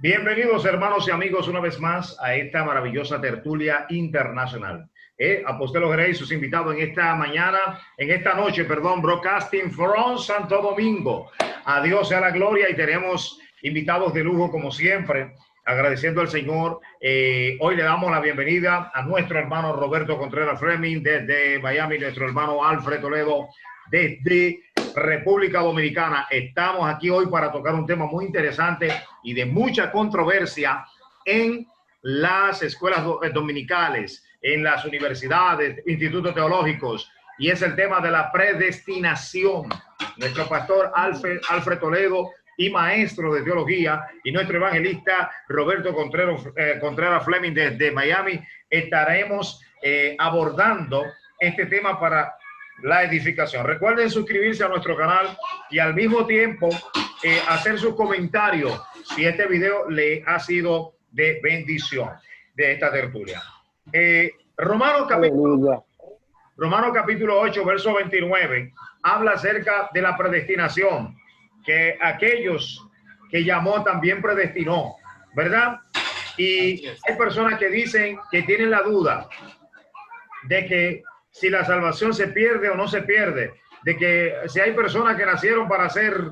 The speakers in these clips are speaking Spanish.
Bienvenidos hermanos y amigos una vez más a esta maravillosa tertulia internacional. Apostelo Grey, sus invitados en esta mañana, en esta noche, perdón, broadcasting from Santo Domingo. A Dios sea la gloria y tenemos invitados de lujo como siempre, agradeciendo al Señor. Hoy le damos la bienvenida a nuestro hermano Roberto Contreras Fleming desde Miami, nuestro hermano Alfred Toledo desde República Dominicana. Estamos aquí hoy para tocar un tema muy interesante y de mucha controversia en las escuelas dominicales, en las universidades, institutos teológicos, y es el tema de la predestinación. Nuestro pastor Alfred Toledo y maestro de teología, y nuestro evangelista Roberto Contreras Fleming desde Miami, estaremos abordando este tema para la edificación. Recuerden suscribirse a nuestro canal y al mismo tiempo hacer sus comentarios si este video le ha sido de bendición de esta tertulia. Romanos capítulo 8, verso 29, habla acerca de la predestinación, que aquellos que llamó también predestinó, ¿verdad? Y hay personas que dicen que tienen la duda de que si la salvación se pierde o no se pierde, de que si hay personas que nacieron para ser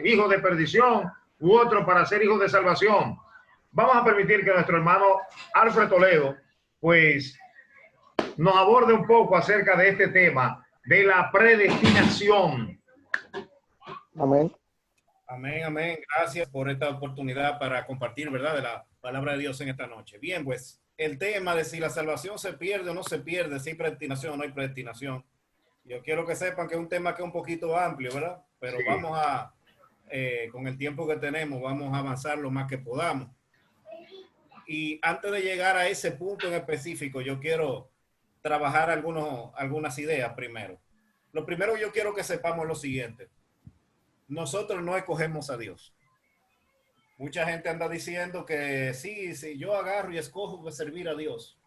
hijos de perdición u otros para ser hijos de salvación. Vamos a permitir que nuestro hermano Alfred Toledo pues nos aborde un poco acerca de este tema de la predestinación. Amén. Amén, amén. Gracias por esta oportunidad para compartir, ¿verdad?, de la palabra de Dios en esta noche. Bien, pues el tema de si la salvación se pierde o no se pierde, si hay predestinación o no hay predestinación. Yo quiero que sepan que es un tema que es un poquito amplio, ¿verdad? Pero sí, vamos a, con el tiempo que tenemos, vamos a avanzar lo más que podamos. Y antes de llegar a ese punto en específico, yo quiero trabajar algunas ideas primero. Lo primero que yo quiero que sepamos es lo siguiente. Nosotros no escogemos a Dios. Mucha gente anda diciendo que sí, yo agarro y escojo servir a Dios.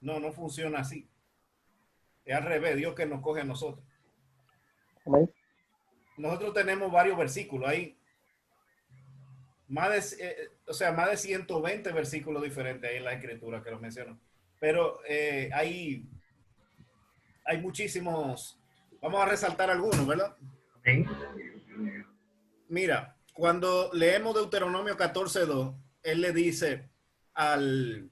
No, no funciona así. Es al revés, Dios que nos coge a nosotros. Amén. Nosotros tenemos varios versículos. Hay más de 120 versículos diferentes ahí en la Escritura que los menciono. Pero hay muchísimos. Vamos a resaltar algunos, ¿verdad? Amén. Mira, cuando leemos Deuteronomio 14:2, él le dice al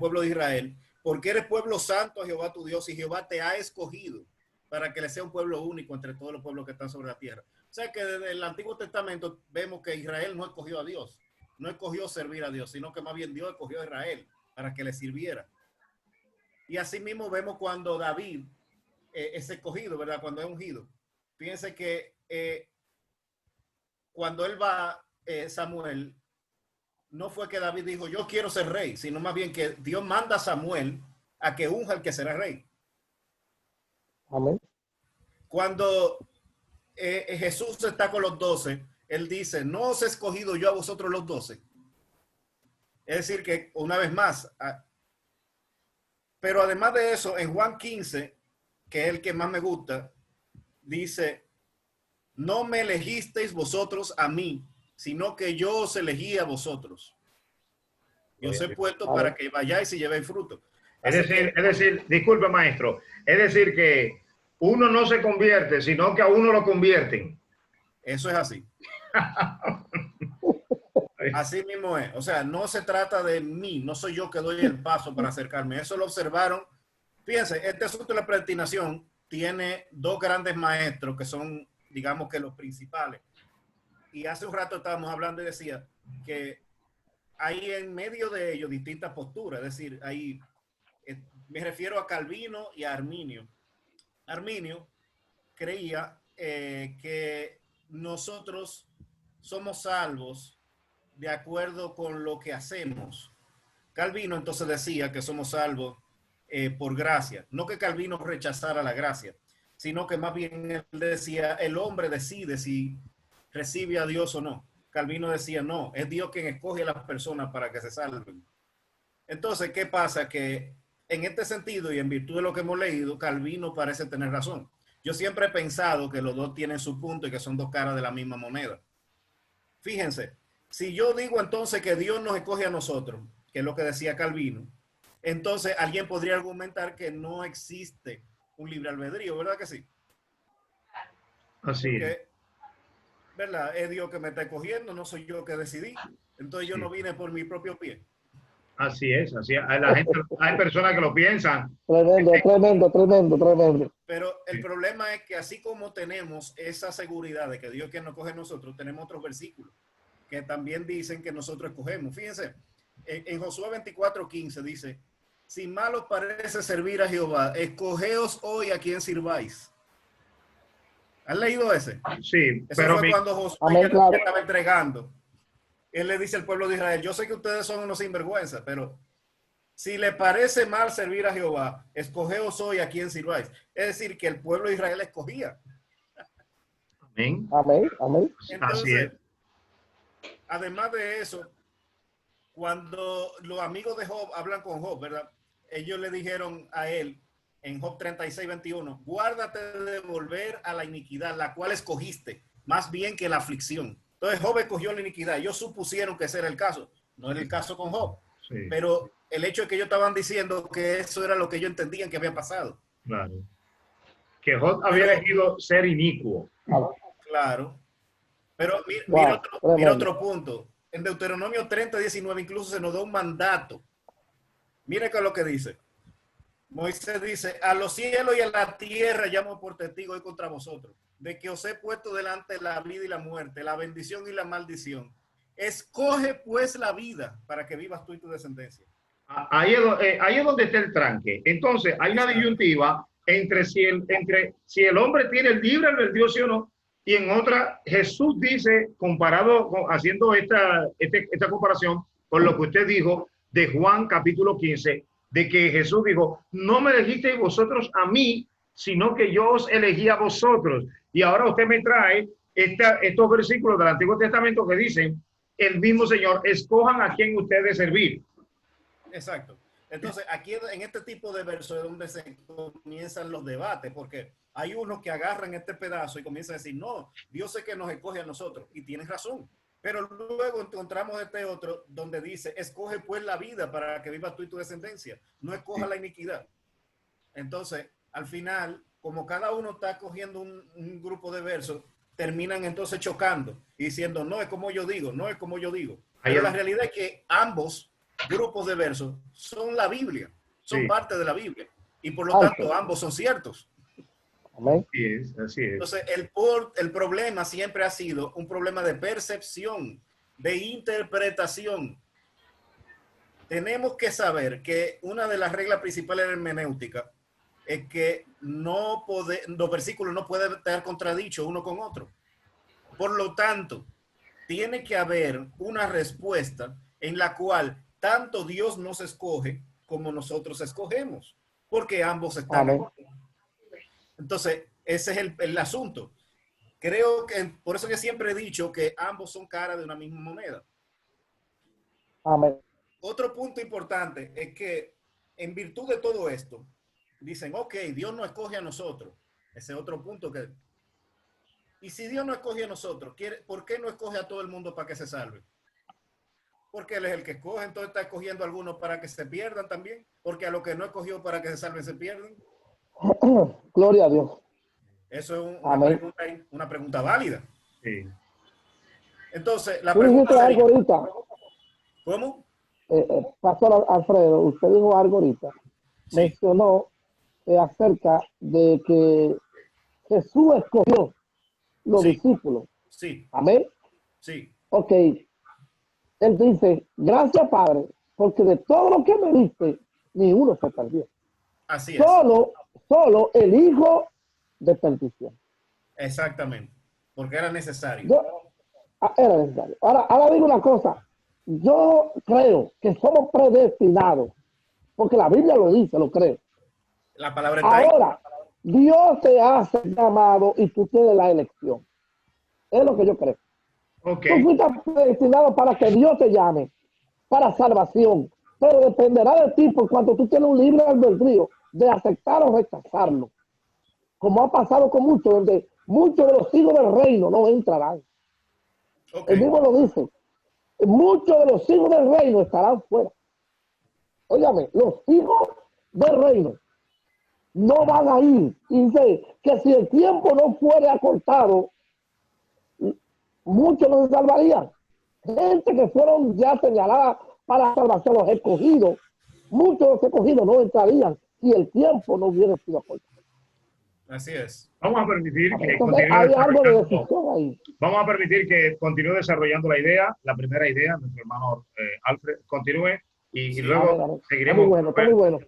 pueblo de Israel, porque eres pueblo santo a Jehová tu Dios y Jehová te ha escogido para que le sea un pueblo único entre todos los pueblos que están sobre la tierra. O sea que desde el Antiguo Testamento vemos que Israel no escogió a Dios, no escogió servir a Dios, sino que más bien Dios escogió a Israel para que le sirviera. Y así mismo vemos cuando David es escogido, ¿verdad? Cuando es ungido. Fíjense que cuando él va, Samuel, no fue que David dijo, yo quiero ser rey, sino más bien que Dios manda a Samuel a que unja al que será rey. Amén. Cuando Jesús está con los 12, él dice, no os he escogido yo a vosotros los 12. Es decir, que una vez más, pero además de eso, en Juan 15, que es el que más me gusta, dice, no me elegisteis vosotros a mí, sino que yo os elegí a vosotros. Yo os he puesto para que vayáis y llevéis fruto. Es decir, disculpe maestro, es decir que uno no se convierte, sino que a uno lo convierten. Eso es así. Así mismo es. O sea, no se trata de mí, no soy yo que doy el paso para acercarme. Eso lo observaron. Fíjense, este asunto de la predestinación tiene dos grandes maestros que son, digamos que los principales. Y hace un rato estábamos hablando y decía que hay en medio de ellos distintas posturas. Es decir, hay, me refiero a Calvino y a Arminio. Arminio creía que nosotros somos salvos de acuerdo con lo que hacemos. Calvino entonces decía que somos salvos por gracia. No que Calvino rechazara la gracia, sino que más bien él decía, el hombre decide si recibe a Dios o no. Calvino decía, no, es Dios quien escoge a las personas para que se salven. Entonces, ¿qué pasa? Que en este sentido y en virtud de lo que hemos leído, Calvino parece tener razón. Yo siempre he pensado que los dos tienen su punto y que son dos caras de la misma moneda. Fíjense Si yo digo entonces que Dios nos escoge a nosotros, que es lo que decía Calvino, entonces alguien podría argumentar que no existe un libre albedrío, ¿verdad que sí? Así es. Porque, ¿verdad? Es Dios que me está escogiendo, no soy yo que decidí. Entonces yo Sí. no vine por mi propio pie. Así es, así es. La gente, hay personas que lo piensan. Tremendo, tremendo, tremendo, tremendo. Pero el Sí. problema es que así como tenemos esa seguridad de que Dios es quien nos coge a nosotros, tenemos otros versículos que también dicen que nosotros escogemos. Fíjense, en Josué 24:15 dice, si mal os parece servir a Jehová, escogeos hoy a quien sirváis. ¿Han leído ese? Sí, Eso pero fue cuando Josué Amén, ya claro. estaba entregando. Él le dice al pueblo de Israel, yo sé que ustedes son unos sinvergüenzas, pero si le parece mal servir a Jehová, escogeos hoy a quien sirváis. Es decir, que el pueblo de Israel escogía. amén. Amén, amén. Así es. Entonces, además de eso, cuando los amigos de Job hablan con Job, ¿verdad? Ellos le dijeron a él en Job 36:21, guárdate de volver a la iniquidad, la cual escogiste, más bien que la aflicción. Entonces Job escogió la iniquidad. Ellos supusieron que ese era el caso. No era el caso con Job. Sí, Pero el hecho es que ellos estaban diciendo que eso era lo que ellos entendían que había pasado. claro. Que Job había Pero, elegido ser inicuo. claro. Pero Wow, mira tremendo. otro punto. En Deuteronomio 30:19 incluso se nos da un mandato. Mira qué es lo que dice. Moisés dice, a los cielos y a la tierra llamo por testigo hoy contra vosotros, de que os he puesto delante la vida y la muerte, la bendición y la maldición. Escoge pues la vida para que vivas tú y tu descendencia. Ahí es donde está el tranque. Entonces, hay una Exacto. disyuntiva entre si el hombre tiene el libre albedrío, sí o no, y en otra, Jesús dice, haciendo esta comparación con lo que usted dijo de Juan capítulo 15, de que Jesús dijo, no me elegisteis vosotros a mí, sino que yo os elegí a vosotros. Y ahora usted me trae estos versículos del Antiguo Testamento que dicen, el mismo Señor, escojan a quien ustedes servir. Exacto. Entonces, aquí en este tipo de versos es donde se comienzan los debates, porque hay unos que agarran este pedazo y comienzan a decir, no, Dios es que nos escoge a nosotros, y tienes razón. Pero luego encontramos este otro donde dice, escoge pues la vida para que vivas tú y tu descendencia, no escoja la iniquidad. Entonces, al final, como cada uno está cogiendo un grupo de versos, terminan entonces chocando y diciendo, no es como yo digo, no es como yo digo. Pero la realidad es que ambos grupos de versos son la Biblia, son Sí, parte de la Biblia. Y por lo tanto, ambos son ciertos. Amén. así es, así es. Entonces, el problema siempre ha sido un problema de percepción, de interpretación. Tenemos que saber que una de las reglas principales de la hermenéutica es que los versículos no pueden estar contradichos uno con otro. Por lo tanto, tiene que haber una respuesta en la cual tanto Dios nos escoge como nosotros escogemos, porque ambos están Amén. aquí. Entonces, ese es el asunto. Creo que por eso yo siempre he dicho que ambos son caras de una misma moneda. Amén. Otro punto importante es que en virtud de todo esto, dicen, ok, Dios no escoge a nosotros. Ese es otro punto que... Y si Dios no escoge a nosotros, ¿por qué no escoge a todo el mundo para que se salve? Porque Él es el que escoge, entonces está escogiendo a algunos para que se pierdan también, porque a los que no escogió para que se salven se pierden. Gloria a Dios. Eso es Amén. una pregunta válida. Sí. Entonces, la Tú pregunta dijiste sería, algo ahorita, ¿cómo? Pastor Alfredo, usted dijo algo ahorita, Sí, mencionó acerca de que Jesús escogió los sí, discípulos. sí, Amén. sí, Ok. Él dice, gracias Padre, porque de todo lo que me diste, ni uno se perdió. así es, Solo el Hijo de perdición. exactamente, porque era necesario. Era necesario. Ahora digo una cosa. Yo creo que somos predestinados, porque la Biblia lo dice, lo creo. La palabra está ahí. Ahora, Dios te hace llamado y tú tienes la elección. Es lo que yo creo. Ok. Tú fuiste predestinado para que Dios te llame, para salvación, pero dependerá de ti por cuanto tú tienes un libre albedrío de aceptar o rechazarlo. Como ha pasado con muchos, donde muchos de los hijos del reino no entrarán. Ok, Él mismo lo dice. muchos de los hijos del reino estarán fuera. Óigame, los hijos del reino no van a ir. Y dice que si el tiempo no fuera acortado, muchos no se salvarían. Gente que fueron ya señaladas para salvación, los escogidos, muchos de los escogidos no entrarían si el tiempo no hubiera sido acortado. Así es. Vamos a permitir que Entonces, hay algo de decisión ahí. Vamos a permitir que continúe desarrollando la idea, la primera idea, nuestro hermano Alfred, continúe y Sí, luego seguiremos. Está muy bueno, está muy bueno.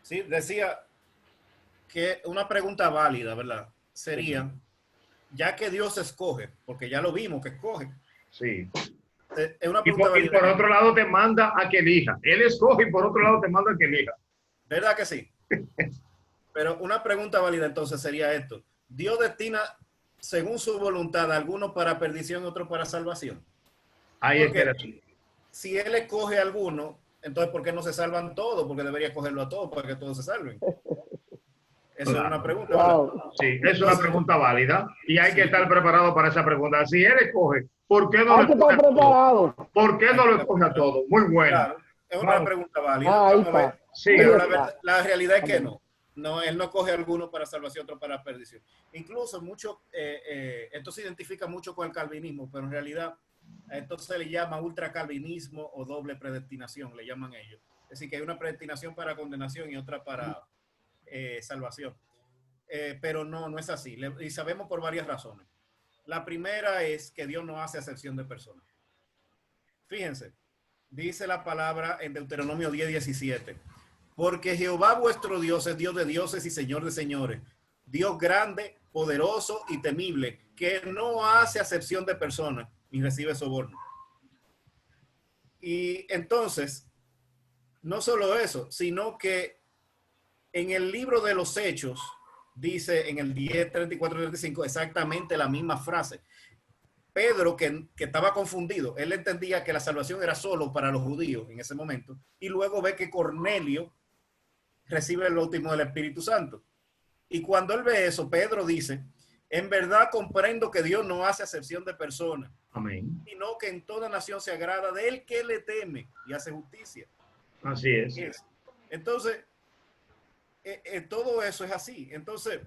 Sí, decía que una pregunta válida, ¿verdad? Sería, ya que Dios escoge, porque ya lo vimos que escoge. Sí. Es una Y pregunta por, válida. otro lado te manda a que elija. Él escoge y por otro lado te manda a que elija. ¿Verdad que sí? Pero una pregunta válida entonces sería esto. ¿Dios destina, según su voluntad, a algunos para perdición y otros para salvación? Ahí Porque espera. si Él escoge a algunos, entonces ¿por qué no se salvan todos? Porque debería escogerlo a todos para que todos se salven. Eso es una pregunta, ¿verdad? Wow. Sí, es una pregunta válida y hay que estar preparado para esa pregunta. Si él escoge, ¿por qué no Hay lo que escoge estar a todos? preparado. ¿Por qué no lo escoge a todos? Muy bueno. Claro, es una Vamos. pregunta válida. Ahí Vamos a ver. está. Sí, Pero Ahí la, está. la realidad es que no. No, él no coge algunos para salvación, otros para perdición. Incluso mucho, esto se identifica mucho con el calvinismo, pero en realidad a esto se le llama ultracalvinismo o doble predestinación, le llaman ellos. Es decir, que hay una predestinación para condenación y otra para salvación. Pero no es así. Y sabemos por varias razones. La primera es que Dios no hace acepción de personas. Fíjense, dice la palabra en Deuteronomio 10:17. Porque Jehová vuestro Dios es Dios de dioses y Señor de señores, Dios grande, poderoso y temible, que no hace acepción de personas ni recibe soborno. Y entonces, no solo eso, sino que en el libro de los Hechos, dice en el 10:34-35 exactamente la misma frase. Pedro, que estaba confundido, él entendía que la salvación era solo para los judíos en ese momento, y luego ve que Cornelio recibe el bautismo del Espíritu Santo. Y cuando él ve eso, Pedro dice, en verdad comprendo que Dios no hace acepción de personas, amén. sino que en toda nación se agrada de él que le teme y hace justicia. Así es. Entonces, todo eso es así. Entonces,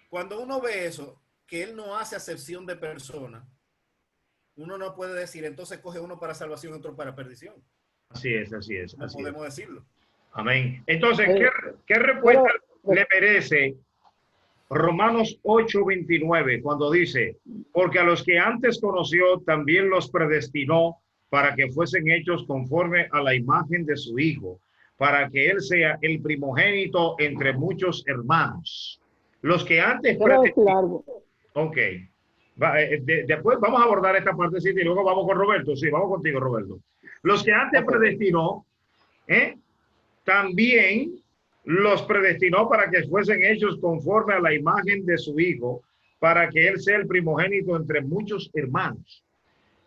cuando uno ve eso, que él no hace acepción de personas, uno no puede decir, entonces coge uno para salvación y otro para perdición. Así es, así es. No Así podemos es. decirlo. Amén. Entonces, ¿qué respuesta le merece Romanos 8:29 cuando dice, porque a los que antes conoció también los predestinó para que fuesen hechos conforme a la imagen de su Hijo, para que él sea el primogénito entre muchos hermanos? Los que antes Quiero decir predestinó. algo. Ok. Después vamos a abordar esta partecita y luego vamos con Roberto. Sí, vamos contigo, Roberto. Los que antes predestinó, también los predestinó para que fuesen hechos conforme a la imagen de su Hijo, para que él sea el primogénito entre muchos hermanos.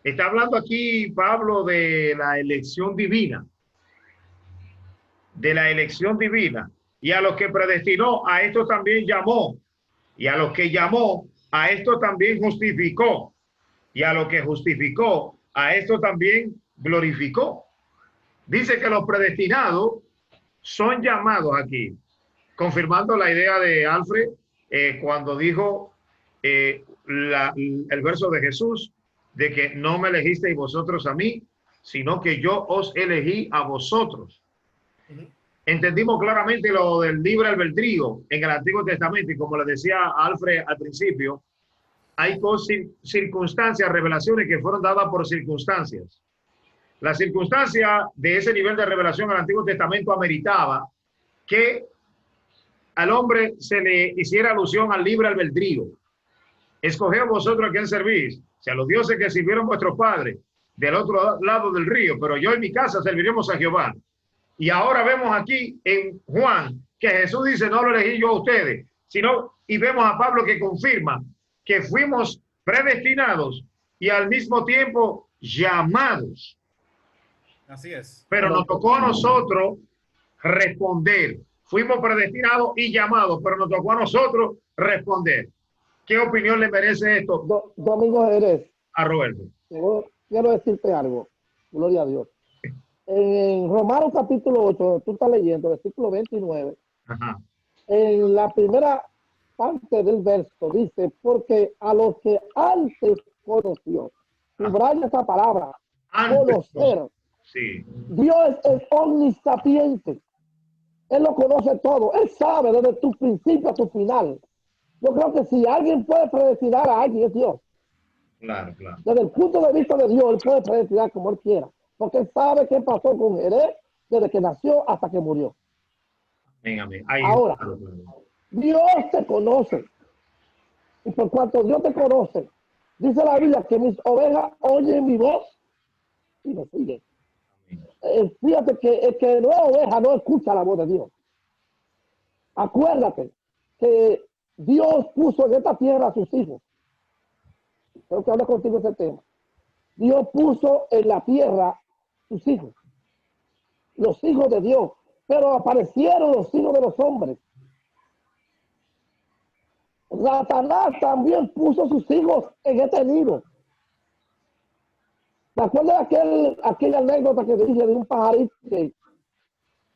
Está hablando aquí Pablo de la elección divina. De la elección divina. Y a los que predestinó, a esto también llamó. Y a los que llamó, a esto también justificó. Y a los que justificó, a esto también glorificó. Dice que los predestinados son llamados aquí, confirmando la idea de Alfred cuando dijo el verso de Jesús, de que no me elegisteis vosotros a mí, sino que yo os elegí a vosotros. Entendimos claramente lo del libre albedrío en el Antiguo Testamento, y como le decía Alfred al principio, hay circunstancias, revelaciones que fueron dadas por circunstancias. La circunstancia de ese nivel de revelación al Antiguo Testamento ameritaba que al hombre se le hiciera alusión al libre albedrío. Escoged vosotros a quién servís, si a los dioses que sirvieron vuestros padres del otro lado del río, pero yo en mi casa serviremos a Jehová. Y ahora vemos aquí en Juan que Jesús dice, no lo elegí yo a ustedes, sino, y vemos a Pablo que confirma que fuimos predestinados y al mismo tiempo llamados. Así es. Pero nos tocó a nosotros responder. Fuimos predestinados y llamados, pero nos tocó a nosotros responder. ¿Qué opinión le merece esto Domingo Jerez, a Roberto? quiero decirte algo. Gloria a Dios. En Romanos capítulo 8, tú estás leyendo, versículo 29, Ajá. en la primera parte del verso dice, porque a los que antes conoció, subraya esa palabra, Antes, conocer. sí. Dios es omnisapiente. Él lo conoce todo. Él sabe desde tu principio a tu final. Yo creo que si alguien puede predestinar a alguien es Dios. Claro, claro. Desde el punto de vista de Dios, Él puede predestinar como Él quiera. Porque Él sabe qué pasó con Jerez desde que nació hasta que murió. Amén, amén. Ahí, Ahora, claro, claro. Dios te conoce. Y por cuanto Dios te conoce, dice la Biblia que mis ovejas oyen mi voz y me siguen. Fíjate que el que no es oveja no escucha la voz de Dios. Acuérdate que Dios puso en esta tierra a sus hijos. Tengo que hablar contigo de ese tema. Dios puso en la tierra sus hijos, los hijos de Dios, pero aparecieron los hijos de los hombres. Satanás también puso sus hijos en este nido. ¿Te acuerdas de aquella anécdota que dije de un pajarito que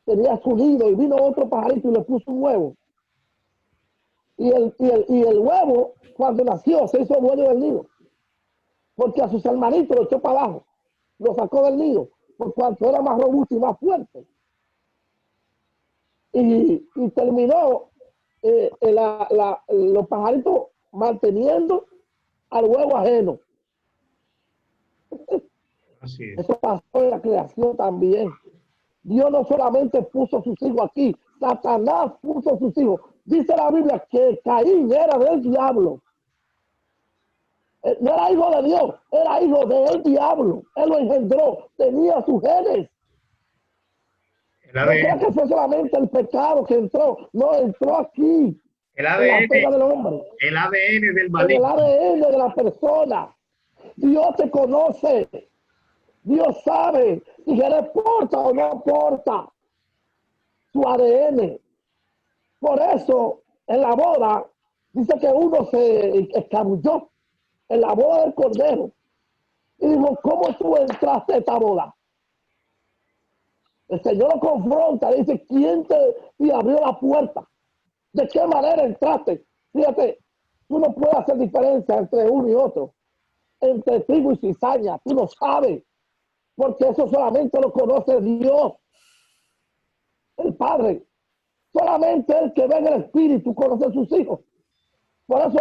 tenía su nido y vino otro pajarito y le puso un huevo? Y el huevo, cuando nació, se hizo dueño del nido. Porque a sus hermanitos lo echó para abajo. Lo sacó del nido. Por cuanto era más robusto y más fuerte. Y terminó los pajaritos manteniendo al huevo ajeno. Así es. Eso pasó en la creación también. Dios no solamente puso sus hijos aquí, Satanás puso sus hijos. Dice la Biblia que Caín era del diablo. No era hijo de Dios, era hijo del diablo. Él lo engendró, tenía sus genes. El No creo ADN, que fue solamente el pecado que entró, no entró aquí, el en la pega ADN, del hombre, el ADN del en el maligno. ADN de la persona. Dios te conoce, Dios sabe si eres porta o no porta su ADN. Por eso, en la boda, dice que uno se escabulló en la boda del Cordero. Y dijo, ¿cómo tú entraste a esta boda? El Señor lo confronta, le dice, ¿quién te abrió la puerta? ¿De qué manera entraste? Fíjate, tú no puedes hacer diferencia entre uno y otro, entre trigo y cizaña, tú lo sabes, porque eso solamente lo conoce Dios, el Padre. Solamente el que ve en el Espíritu conoce a sus hijos. Por eso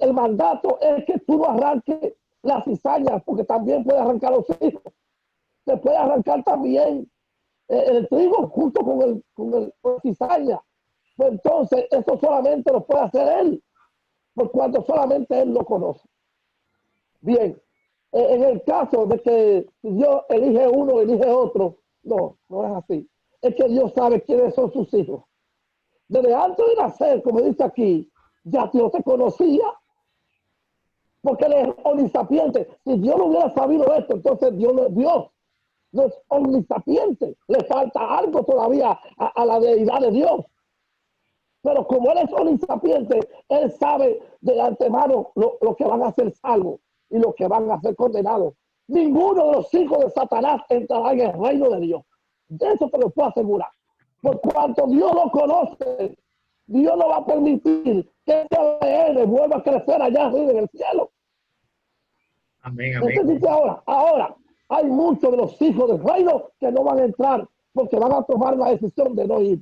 el mandato es que tú no arranques la cizaña, porque también puede arrancar los hijos. Se puede arrancar también el trigo junto con cizaña. Pues entonces, eso solamente lo puede hacer él, por cuanto solamente él lo conoce. Bien, en el caso de que Dios elige uno, elige otro, no, no es así. Es que Dios sabe quiénes son sus hijos. Desde antes de nacer, como dice aquí, ya Dios te conocía, porque él es omnisapiente. Si Dios no hubiera sabido esto, entonces Dios no es Dios. No es omnisapiente. Le falta algo todavía a la deidad de Dios. Pero como él es omnisapiente, él sabe de antemano lo que van a ser salvos y lo que van a ser condenados. Ninguno de los hijos de Satanás entrará en el reino de Dios. De eso te lo puedo asegurar. Por cuanto Dios lo conoce, Dios no va a permitir que ese ADN vuelva a crecer allá arriba en el cielo. Amén, amén. ¿Entendiste ahora? Ahora, hay muchos de los hijos del reino que no van a entrar porque van a tomar la decisión de no ir.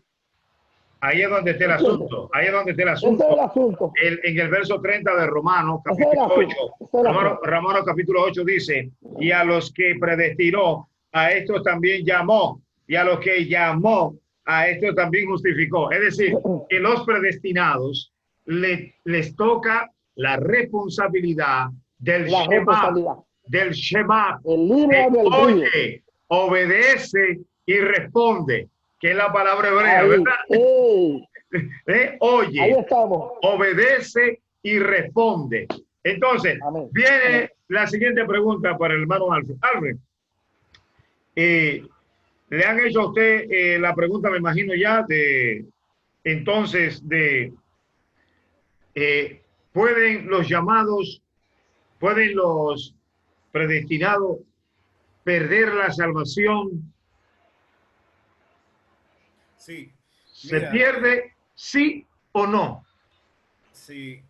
Ahí es donde está el asunto. Ahí es donde está el Ese es asunto. el asunto. En el verso 30 de Romanos, Ese es el capítulo asunto. 8, Ese es el asunto. Romanos capítulo 8 dice, y a los que predestinó, a estos también llamó, y a los que llamó, a estos también justificó. Es decir, que los predestinados les toca la responsabilidad del La Shema, responsabilidad. del Shema, El libre que albedrío. oye, obedece y responde, que es la palabra hebrea, Ahí, ¿verdad? ahí Oye, estamos. obedece y responde. Entonces, Amén. viene Amén. la siguiente pregunta para el hermano Alfred. Alfred, le han hecho a usted la pregunta, me imagino ya, entonces, ¿pueden los llamados, pueden predestinado perder la salvación? Sí, ¿Se mira, pierde sí o no? sí.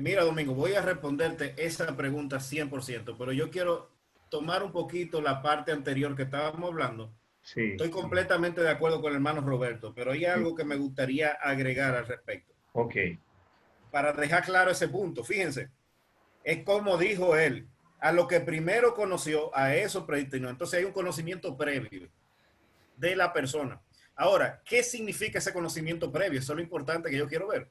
Mira, Domingo, voy a responderte esa pregunta 100%, pero yo quiero tomar un poquito la parte anterior que estábamos hablando. Sí, Estoy completamente de acuerdo con el hermano Roberto, pero hay sí. algo que me gustaría agregar al respecto. Ok, Para dejar claro ese punto, fíjense, es como dijo él, a lo que primero conoció, a eso predestinó. Entonces hay un conocimiento previo de la persona. Ahora, ¿qué significa ese conocimiento previo? Eso es lo importante que yo quiero ver.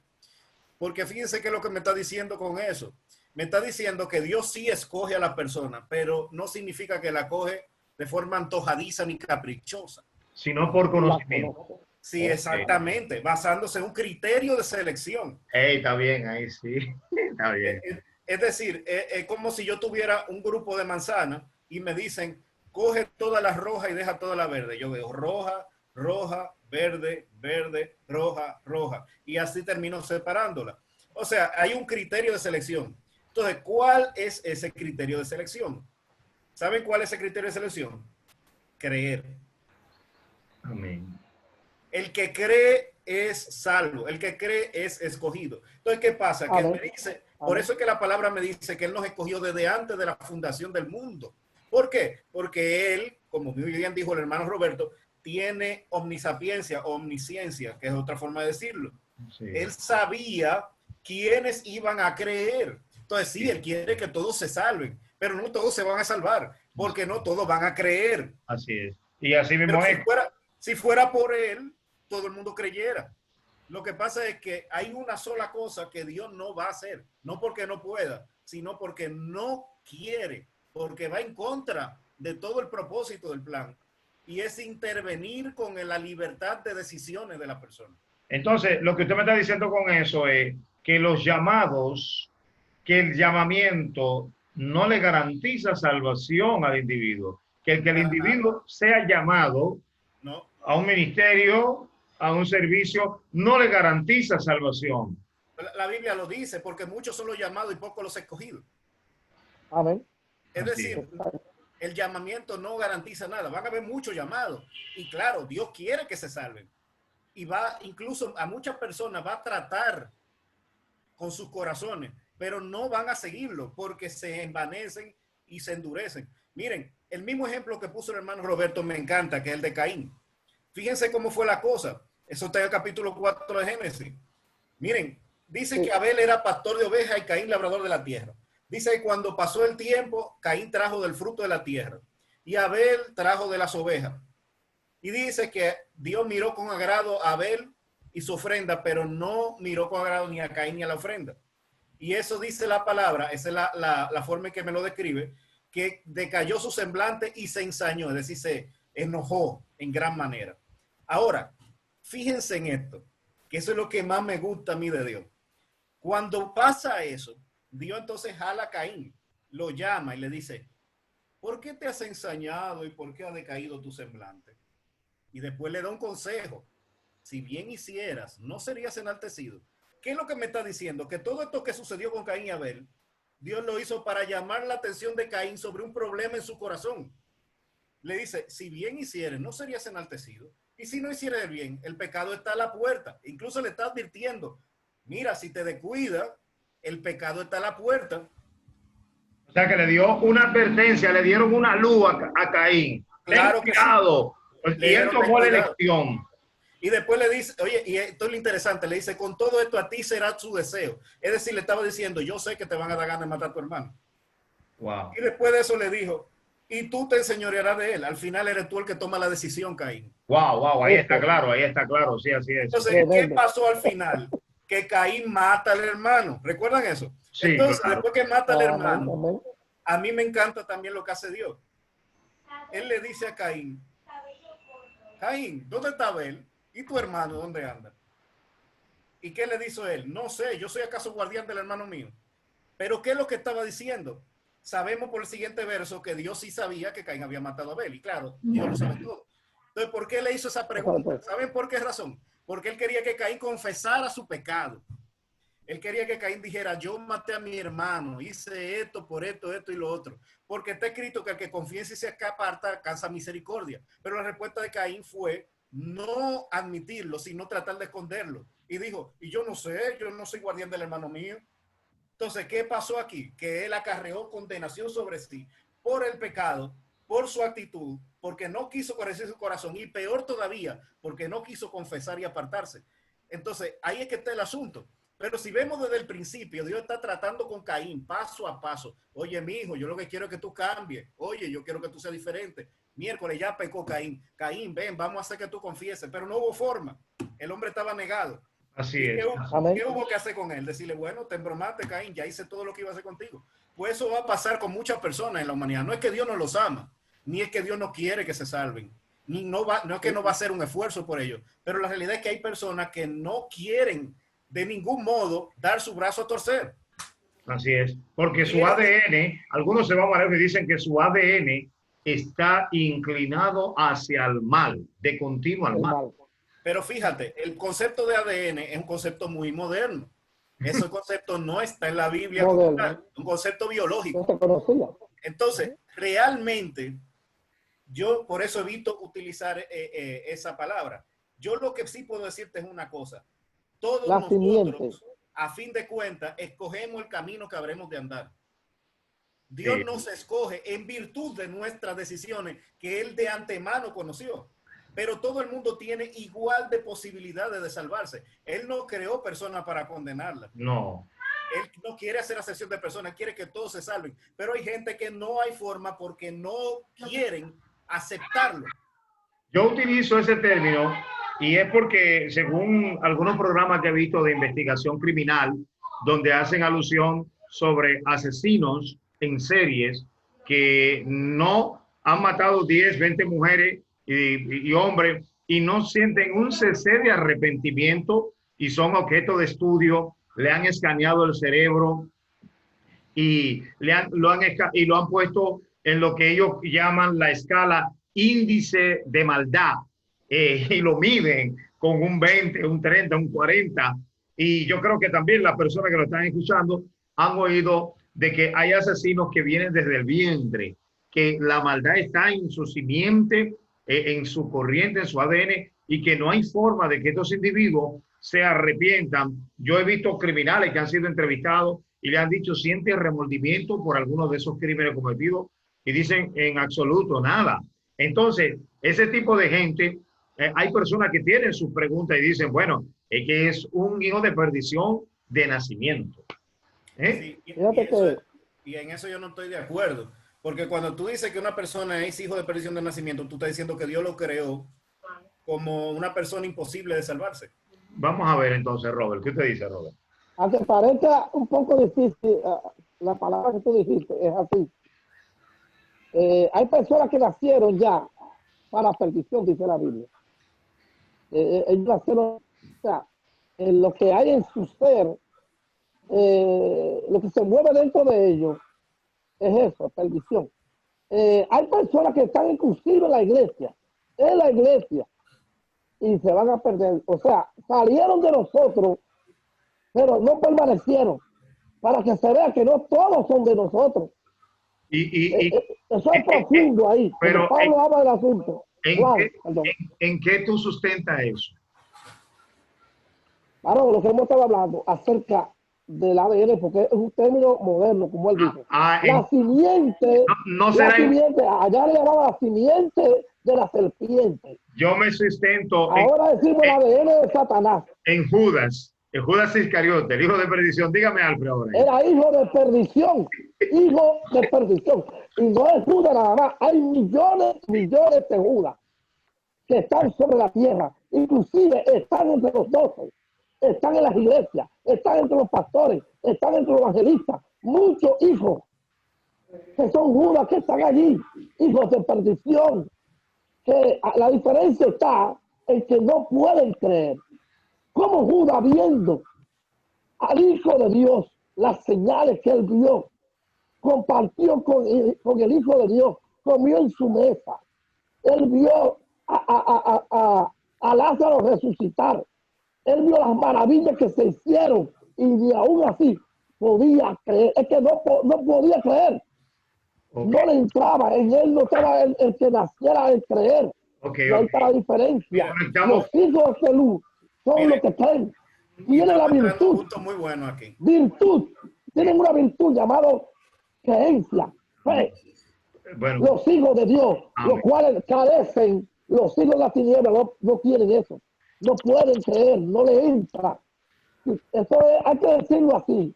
Porque fíjense qué es lo que me está diciendo con eso. Me está diciendo que Dios sí escoge a la persona, pero no significa que la coge de forma antojadiza ni caprichosa. sino por La conocimiento. conozco. Sí, Ok. exactamente, basándose en un criterio de selección. Hey, está bien, ahí sí, está bien. Es decir, es como si yo tuviera un grupo de manzanas y me dicen, coge toda la roja y deja toda la verde. Yo veo roja, roja, verde, verde, roja, roja. Y así termino separándola. O sea, hay un criterio de selección. Entonces, ¿cuál es ese criterio de selección? ¿Saben cuál es ese criterio de selección? Creer. Amén. El que cree es salvo, el que cree es escogido. Entonces, ¿qué pasa? Que él Amén. me dice, por Amén. eso es que la palabra me dice que él nos escogió desde antes de la fundación del mundo. ¿Por qué? Porque él, como muy bien dijo el hermano Roberto, tiene omnisapiencia, omnisciencia, que es otra forma de decirlo. Sí, Él sabía quiénes iban a creer. Entonces, sí, él quiere que todos se salven, pero no todos se van a salvar, porque no todos van a creer. así es. Y así Pero mismo es. si fuera por él, todo el mundo creyera. Lo que pasa es que hay una sola cosa que Dios no va a hacer, no porque no pueda, sino porque no quiere, porque va en contra de todo el propósito del plan, y es intervenir con la libertad de decisiones de la persona. Entonces, lo que usted me está diciendo con eso es que los llamados, que el llamamiento no le garantiza salvación al individuo, que el Para nada, individuo sea llamado no. a un ministerio, a un servicio, no le garantiza salvación. La Biblia lo dice, porque muchos son los llamados y pocos los escogidos. Amén. Es Así es. decir, el llamamiento no garantiza nada. Van a haber muchos llamados. Y claro, Dios quiere que se salven. Y va incluso a muchas personas, va a tratar con sus corazones, pero no van a seguirlo porque se envanecen y se endurecen. Miren, el mismo ejemplo que puso el hermano Roberto me encanta, que es el de Caín. Fíjense cómo fue la cosa. Eso está en el capítulo 4 de Génesis. Miren, dice Sí. que Abel era pastor de ovejas y Caín labrador de la tierra. Dice que cuando pasó el tiempo, Caín trajo del fruto de la tierra y Abel trajo de las ovejas. Y dice que Dios miró con agrado a Abel y su ofrenda, pero no miró con agrado ni a Caín ni a la ofrenda. Y eso dice la palabra, esa es la forma en que me lo describe, que decayó su semblante y se ensañó, es decir, se enojó en gran manera. Ahora, fíjense en esto, que eso es lo que más me gusta a mí de Dios. Cuando pasa eso, Dios entonces jala a Caín, lo llama y le dice, ¿por qué te has ensañado y por qué ha decaído tu semblante? Y después le da un consejo. Si bien hicieras, no serías enaltecido. ¿Qué es lo que me está diciendo? Que todo esto que sucedió con Caín y Abel, Dios lo hizo para llamar la atención de Caín sobre un problema en su corazón. Le dice, si bien hicieres, no serías enaltecido. Y si no hicieres el bien, el pecado está a la puerta. Incluso le está advirtiendo, mira, si te descuidas, el pecado está a la puerta. O sea, que le dio una advertencia, le dieron una luz a Caín. Ten Claro que sí. cuidado. Le Y él dijeron, ten tomó la cuidado. elección. Y después le dice, oye, y esto es lo interesante, le dice, con todo esto a ti será su deseo. Es decir, le estaba diciendo, yo sé que te van a dar ganas de matar a tu hermano. Wow. Y después de eso le dijo, y tú te enseñorearás de él. Al final eres tú el que toma la decisión, Caín. Wow, wow, ahí está Esto, claro, ahí está claro, sí, así es. Entonces, ¿qué tremendo. pasó al final? Que Caín mata al hermano. ¿Recuerdan eso? Sí, Entonces, claro. después que mata al Amén. hermano, Amén. a mí me encanta también lo que hace Dios. Él le dice a Caín, Caín, ¿dónde está Abel? ¿Y tu hermano dónde anda? ¿Y qué le dijo él? No sé, yo soy acaso guardián del hermano mío. Pero ¿qué es lo que estaba diciendo? Sabemos por el siguiente verso que Dios sí sabía que Caín había matado a Abel. Y claro, Dios lo sabe todo. Entonces, ¿por qué le hizo esa pregunta? ¿Saben por qué razón? Porque él quería que Caín confesara su pecado. Él quería que Caín dijera, yo maté a mi hermano, hice esto por esto, esto y lo otro. Porque está escrito que el que confiesa y se aparta alcanza misericordia. Pero la respuesta de Caín fue no admitirlo, sino tratar de esconderlo. Y dijo, y yo no sé, yo no soy guardián del hermano mío. Entonces, ¿qué pasó aquí? Que él acarreó condenación sobre sí por el pecado, por su actitud, porque no quiso corregir su corazón y peor todavía, porque no quiso confesar y apartarse. Entonces, ahí es que está el asunto. Pero si vemos desde el principio, Dios está tratando con Caín paso a paso. Oye, mi hijo, yo lo que quiero es que tú cambies. Oye, yo quiero que tú seas diferente. Miércoles ya pecó Caín. Caín, ven, vamos a hacer que tú confieses. Pero no hubo forma. El hombre estaba negado. Así ¿Y es. qué hubo que hacer con él? Decirle, bueno, te embromaste, Caín, ya hice todo lo que iba a hacer contigo. Pues eso va a pasar con muchas personas en la humanidad. No es que Dios no los ama, ni es que Dios no quiere que se salven, ni no es que no va a hacer un esfuerzo por ellos. Pero la realidad es que hay personas que no quieren de ningún modo dar su brazo a torcer. Así es, porque su ADN, algunos se van a ver y dicen que su ADN está inclinado hacia el mal, de continuo al mal. Pero fíjate, el concepto de ADN es un concepto muy moderno. Ese concepto no está en la Biblia como tal, un concepto biológico. Entonces, realmente, yo por eso evito utilizar esa palabra. Yo lo que sí puedo decirte es una cosa. Todos nosotros, a fin de cuentas, escogemos el camino que habremos de andar. Dios nos escoge en virtud de nuestras decisiones que Él de antemano conoció. Pero todo el mundo tiene igual de posibilidades de salvarse. Él no creó personas para condenarlas. No. Él no quiere hacer acepción de personas, quiere que todos se salven. Pero hay gente que no hay forma porque no quieren aceptarlo. Yo utilizo ese término y es porque según algunos programas que he visto de investigación criminal, donde hacen alusión sobre asesinos en series que no han matado 10, 20 mujeres y hombres y no sienten un cese de arrepentimiento y son objeto de estudio, le han escaneado el cerebro y lo han puesto en lo que ellos llaman la escala índice de maldad y lo miden con un 20, un 30, un 40 y yo creo que también las personas que lo están escuchando han oído de que hay asesinos que vienen desde el vientre, que la maldad está en su simiente, en su corriente, en su ADN y que no hay forma de que estos individuos se arrepientan. Yo he visto criminales que han sido entrevistados y le han dicho, ¿siente remordimiento por algunos de esos crímenes cometidos? Y dicen, en absoluto, nada. Entonces, ese tipo de gente, hay personas que tienen sus preguntas y dicen, bueno, es que es un hijo de perdición de nacimiento. Sí, y en eso yo no estoy de acuerdo. Porque cuando tú dices que una persona es hijo de perdición de nacimiento, tú estás diciendo que Dios lo creó como una persona imposible de salvarse. Vamos a ver entonces, Robert. ¿Qué usted dice, Robert? Aunque parezca un poco difícil, la palabra que tú dijiste es así. Hay personas que nacieron ya para perdición, dice la Biblia. Ellos nacieron, o sea, lo que hay en su ser, lo que se mueve dentro de ellos, es eso, perdición. Hay personas que están inclusive en la iglesia, y se van a perder. O sea, salieron de nosotros, pero no permanecieron, para que se vea que no todos son de nosotros. Eso es profundo ahí. Pero Pablo habla del asunto. ¿En qué tú sustentas eso? Claro, lo que hemos estado hablando acerca del ADN, porque es un término moderno, como él dijo. La simiente, allá le llamaban la simiente de la serpiente. Yo me sustento. Ahora decimos el ADN de Satanás. En Judas Iscariote, el hijo de perdición. Dígame, Alfred, ahora. Era hijo de perdición. Hijo de perdición. Y no es Judas nada más. Hay millones de Judas que están sobre la tierra. Inclusive están entre los 12. Están en las iglesias. Están entre los pastores. Están entre los evangelistas. Muchos hijos que son Judas que están allí. Hijos de perdición. Que la diferencia está en que no pueden creer. Como Judas, viendo al Hijo de Dios, las señales que él vio, compartió con el Hijo de Dios, comió en su mesa. Él vio a Lázaro resucitar. Él vio las maravillas que se hicieron y aún así podía creer. Es que no podía creer. Ok, No le entraba, en él no estaba el que naciera el creer. ok, Y ahí ok. está la diferencia. Conectamos. Los hijos de luz son los Miren, que creen. y Tienen la estamos entrando a un virtud, punto muy bueno aquí. tienen una virtud llamada creencia, fe. Bueno, Los hijos de Dios, los amén. cuales carecen, los hijos de la tiniebla no tienen eso. No pueden creer, no le entra. Eso hay que decirlo así,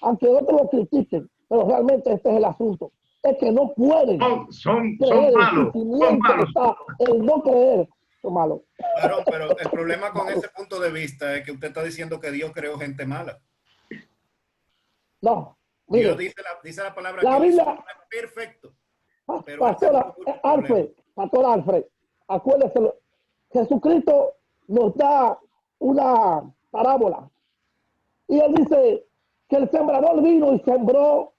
aunque otros lo critiquen, pero realmente este es el asunto. Es que no pueden Son creer, el malos, son sentimiento malos. está en no creer. Son malos. Varón, pero el problema con Malos. ese punto de vista es que usted está diciendo que Dios creó gente mala. No, Dios mire, dice la palabra que la él hizo Biblia, perfecto, pero él se buscó muchos problemas. Pastor Alfred, acuérdese, Jesucristo nos da una parábola y él dice que el sembrador vino y sembró,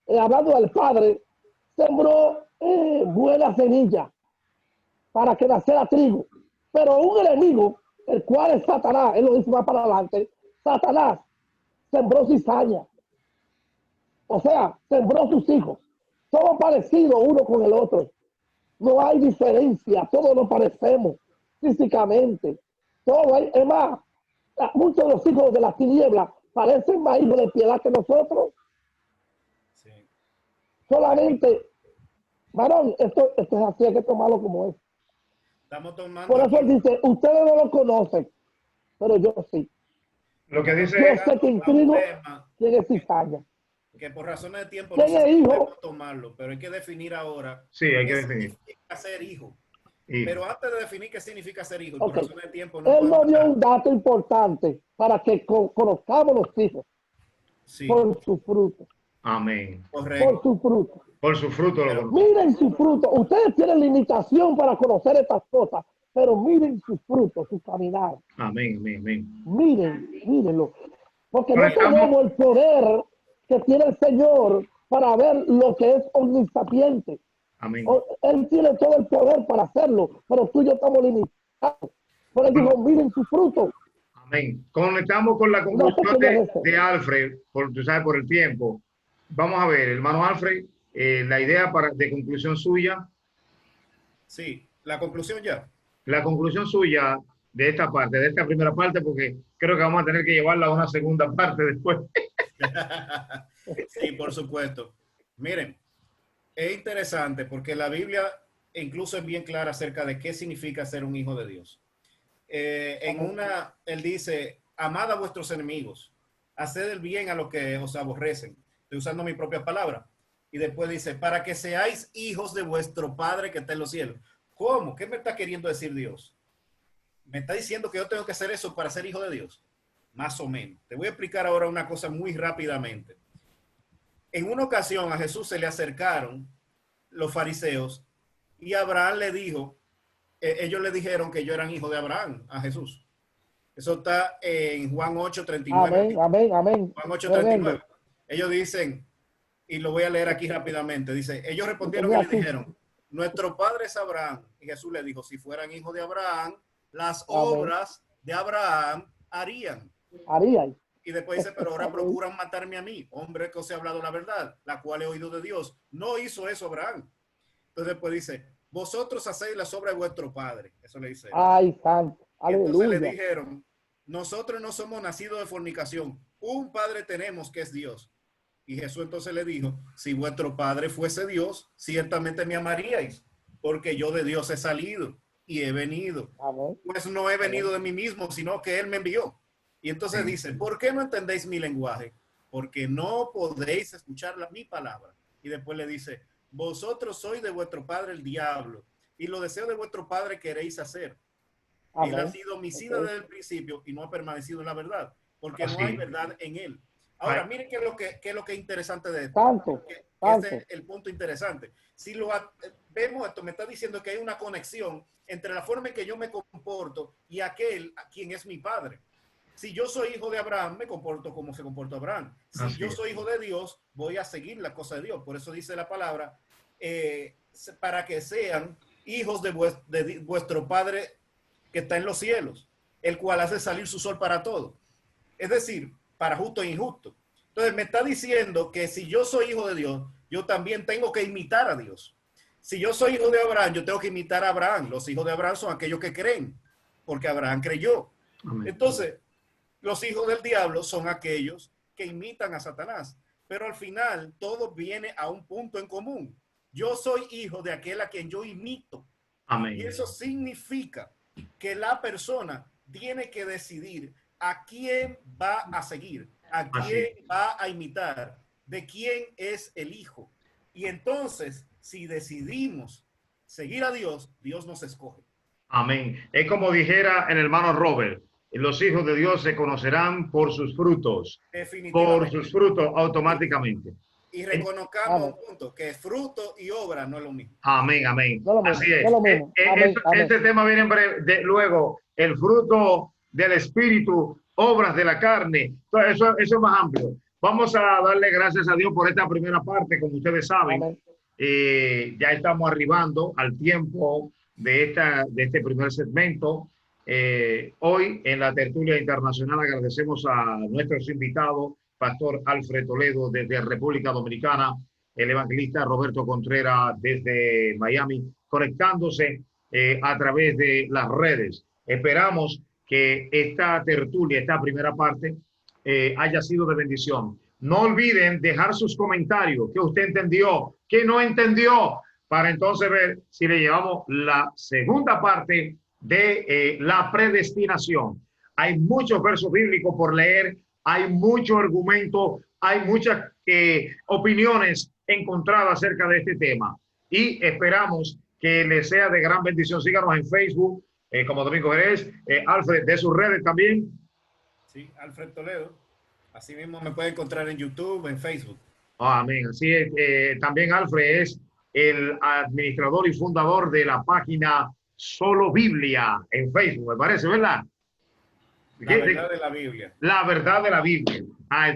hablando del Padre, sembró buena semilla para que naciera trigo. Pero un enemigo, el cual es Satanás, él lo dice más para adelante, Satanás sembró cizaña. O sea, sembró sus hijos. Somos parecidos uno con el otro. No hay diferencia. Todos nos parecemos físicamente. Todo hay, es más, muchos de los hijos de las tinieblas parecen más hijos de piedad que nosotros. Sí. Solamente, varón, esto es así, hay que tomarlo como es. Estamos tomando Por eso aquí él dice, ustedes no lo conocen, pero yo sí. Lo que dice Yo es, sé que en a un trigo tema tiene cizaña. que por razones de tiempo no ¿Quién sé es si hijo? podemos tomarlo, pero hay que definir ahora sí, hay que qué definir. significa ser hijo. Hijo. Pero antes de definir qué significa ser hijo, y por Ok. razones de tiempo no Él podemos nos dio entrar. un dato importante para que conozcamos los hijos Sí, por su fruto. Amén. Por correcto. su fruto. Por su fruto lo Pero conocemos. Miren su fruto. Ustedes tienen limitación para conocer estas cosas, pero miren sus frutos, su caminar. Amén, amén, amén. Mírenlo. Porque no Conectamos. tenemos el poder que tiene el Señor para ver lo que es omnisapiente. Amén. Él tiene todo el poder para hacerlo, pero tú y yo estamos limitados. Por eso digo, miren su fruto. Amén. Conectamos con la Una conclusión pequeña reserva. de Alfred, tú sabes, por el tiempo. Vamos a ver, hermano Alfred, la idea de conclusión suya, sí, la conclusión ya. la conclusión suya de esta parte, de esta primera parte, porque creo que vamos a tener que llevarla a una segunda parte después. Sí, por supuesto. Miren, es interesante porque la Biblia incluso es bien clara acerca de qué significa ser un hijo de Dios. Él dice, amad a vuestros enemigos, haced el bien a los que os aborrecen. Estoy usando mi propia palabra. Y después dice, para que seáis hijos de vuestro Padre que está en los cielos. ¿Cómo? ¿Qué me está queriendo decir Dios? ¿Me está diciendo que yo tengo que hacer eso para ser hijo de Dios? Más o menos. Te voy a explicar ahora una cosa muy rápidamente. En una ocasión a Jesús se le acercaron los fariseos y Abraham le dijo, ellos le dijeron que ellos eran hijos de Abraham a Jesús. Eso está en Juan 8:39. Amén. Juan 8:39. Ellos dicen, y lo voy a leer aquí rápidamente, dice, ellos respondieron y le dijeron, nuestro padre es Abraham. Y Jesús le dijo, si fueran hijos de Abraham, las obras de Abraham harían. Y después dice, pero ahora procuran matarme a mí, hombre que os he hablado la verdad, la cual he oído de Dios. No hizo eso Abraham. Entonces después dice, vosotros hacéis las obras de vuestro padre. Eso le dice. Ay, santo. Y entonces le Aleluya. dijeron, nosotros no somos nacidos de fornicación. Un padre tenemos que es Dios. Y Jesús entonces le dijo, si vuestro padre fuese Dios, ciertamente me amaríais, porque yo de Dios he salido y he venido. Amén. Pues no he venido de mí mismo, sino que Él me envió. Y entonces dice, ¿por qué no entendéis mi lenguaje? Porque no podéis escuchar mi palabra. Y después le dice, vosotros sois de vuestro padre el diablo, y los deseos de vuestro padre queréis hacer. Él ha sido homicida desde el principio y no ha permanecido en la verdad, porque no hay verdad en él. Ahora, miren qué es lo que es interesante de esto. Ese es el punto interesante. Si vemos esto, me está diciendo que hay una conexión entre la forma en que yo me comporto y aquel a quien es mi padre. Si yo soy hijo de Abraham, me comporto como se comportó Abraham. Si yo soy hijo de Dios, voy a seguir la cosa de Dios. Por eso dice la palabra, para que sean hijos de vuestro Padre que está en los cielos, el cual hace salir su sol para todo. Es decir, para justo e injusto. Entonces me está diciendo que si yo soy hijo de Dios, yo también tengo que imitar a Dios. Si yo soy hijo de Abraham, yo tengo que imitar a Abraham. Los hijos de Abraham son aquellos que creen, porque Abraham creyó. Amén. Entonces, los hijos del diablo son aquellos que imitan a Satanás. Pero al final, todo viene a un punto en común. Yo soy hijo de aquel a quien yo imito. Amén. Y eso significa que la persona tiene que decidir a quién va a seguir, a quién va a imitar, de quién es el hijo. Y entonces, si decidimos seguir a Dios, Dios nos escoge. Amén. Es como dijera el hermano Robert, los hijos de Dios se conocerán por sus frutos. Por sus frutos automáticamente. Y reconozcamos un punto, que fruto y obra no es lo mismo. Amén, amén. No lo Así mismo, es. no lo mismo. Amén, amén. Este tema viene en breve, luego, el fruto del espíritu, obras de la carne. Entonces, eso es más amplio. Vamos a darle gracias a Dios por esta primera parte, como ustedes saben. Ya estamos arribando al tiempo de este primer segmento. Hoy en la tertulia internacional agradecemos a nuestros invitados, Pastor Alfred Toledo desde República Dominicana, el evangelista Roberto Contreras desde Miami, conectándose a través de las redes. Esperamos que esta tertulia, esta primera parte, haya sido de bendición. No olviden dejar sus comentarios, qué usted entendió, qué no entendió, para entonces ver si le llevamos la segunda parte de la predestinación. Hay muchos versos bíblicos por leer, hay mucho argumento, hay muchas opiniones encontradas acerca de este tema y esperamos que les sea de gran bendición. Síganos en Facebook como Domingo Jerez, Alfred, de sus redes también. Sí, Alfred Toledo. Así mismo me puede encontrar en YouTube, en Facebook. Amén. Así es. También Alfred es el administrador y fundador de la página Solo Biblia en Facebook, me parece, ¿verdad? La verdad de la Biblia. La verdad de la Biblia.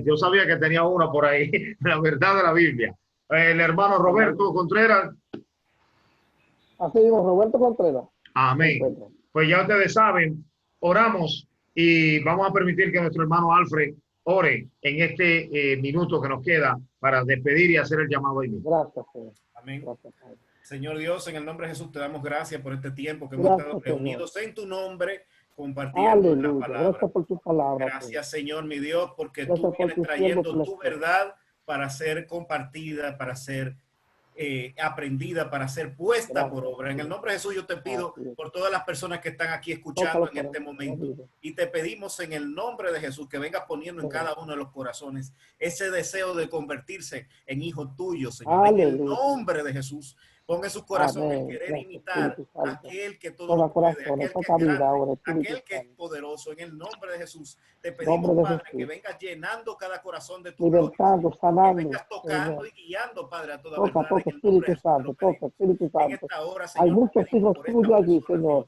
Yo sabía que tenía una por ahí. La verdad de la Biblia. El hermano Roberto Contreras. Así digo, Roberto Contreras. Amén. Pues ya ustedes saben, oramos y vamos a permitir que nuestro hermano Alfred ore en este minuto que nos queda para despedir y hacer el llamado ahí mismo. Gracias, Señor. Amén. Gracias, Señor. Señor Dios, en el nombre de Jesús te damos gracias por este tiempo que hemos estado reunidos en tu nombre, compartiendo la palabra. Gracias por tu palabra. Gracias, Señor, mi Dios, porque tú vienes trayendo tu verdad para ser compartida, para ser aprendida, para ser puesta por obra. En el nombre de Jesús yo te pido por todas las personas que están aquí escuchando en este momento y te pedimos en el nombre de Jesús que vengas poniendo en cada uno de los corazones ese deseo de convertirse en hijo tuyo, Señor. En el nombre de Jesús, pon en sus corazones querer imitar a aquel que todo lo puede, aquel que es grande, aquel que es poderoso. En el nombre de Jesús te pedimos, Padre, que vengas llenando cada corazón de tu gloria, que vengas tocando y guiando, Padre, a toda verdad. Espíritu Santo, Espíritu Santo. Hay muchos hijos tuyos allí, Señor.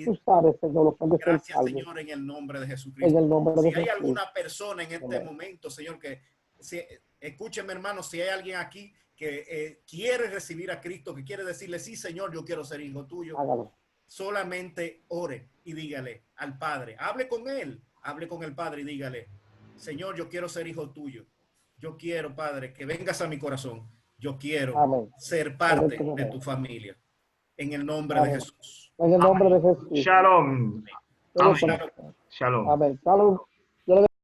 Tú sabes, Señor, lo que han de ser Gracias, salvos. Señor, en el nombre de Jesucristo. En el nombre de Si hay Jesús. alguna persona en este momento, Señor, que escúcheme, hermano, si hay alguien aquí que quiere recibir a Cristo, que quiere decirle, sí, Señor, yo quiero ser hijo tuyo, Hágalo. solamente ore y dígale al Padre, hable con él, hable con el Padre y dígale, Señor, yo quiero ser hijo tuyo. Yo quiero, Padre, que vengas a mi corazón. Yo quiero ser parte de tu familia. En el nombre de Jesús. En el nombre de Jesús. Shalom. Amén. Shalom. Amén. Shalom.